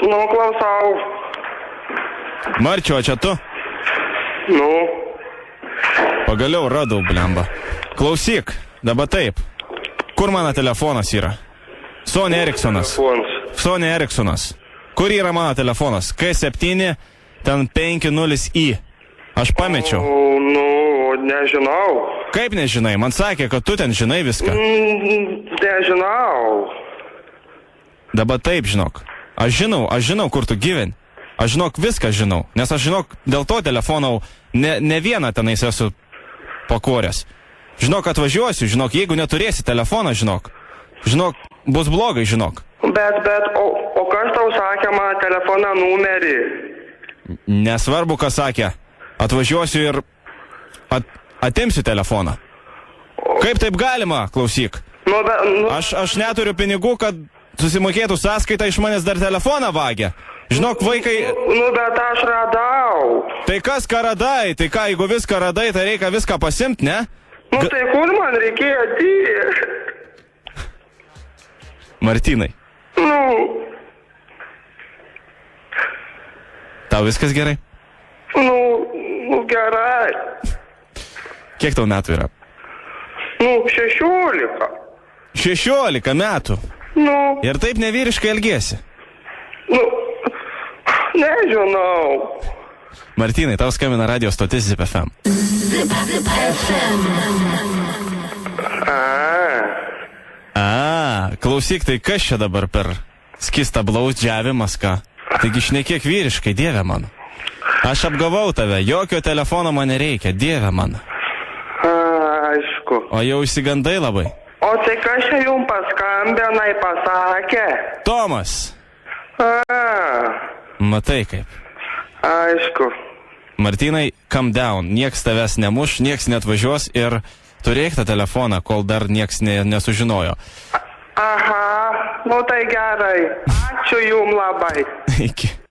Nu, klausau. Marčiu, o čia tu? Nu. Pagaliau radau, blemba. Klausyk, dabar taip. Kur mano telefonas yra? Sony Ericssonas. Sony Ericssonas. Kur yra mano telefonas? K7, ten 50i. Aš pamečiau. Nu, nežinau. Kaip nežinai? Man sakė, kad tu ten žinai viską. Nežinau. Dabar taip, žinok. Aš žinau, kur tu gyveni. Aš žinok, viską žinau. Nes aš žinok, dėl to telefonau ne vieną tenais esu pakoręs. Žinok, atvažiuosiu, žinok, jeigu neturėsi telefoną, žinok, bus blogai, žinok. Bet, o kas tau sakė mano telefono numerį? Nesvarbu, kas sakė. Atvažiuosiu ir atimsiu telefoną. Kaip taip galima, klausyk? Aš neturiu pinigų, kad susimokėtų sąskaitą, iš manęs dar telefoną vagia. Žinok, vaikai... Nu, bet aš radau. Tai kas ką radai? Tai ką, jeigu viską radai, tai reikia viską pasimti, ne? Nu, tai kur man reikėjo dėti? Martynai. Nu. Tau viskas gerai? Nu, gerai. Kiek tau metų yra? Nu, 16. 16 metų? Nu. Ir taip nevyriškai elgiesi? Nu, nežinau. Martynai, tau skambina radio stotis Zip FM. Klausyk, tai kas čia dabar per skistą blaudžiavimas, ką? Taigi šnekėk vyriškai, dieve mano. Aš apgavau tave, jokio telefono man nereikia, dieve mano. Aišku. O jau išsigandai labai. O tai kas čia jums paskambinai pasakė? Tomas. Matai kaip. Aišku. Martynai, calm down, nieks tavęs nemuš, nieks netvažiuos ir turėk tą telefoną, kol dar nieks nesužinojo. Aha, nu tai gerai. Ačiū jums labai. Iki.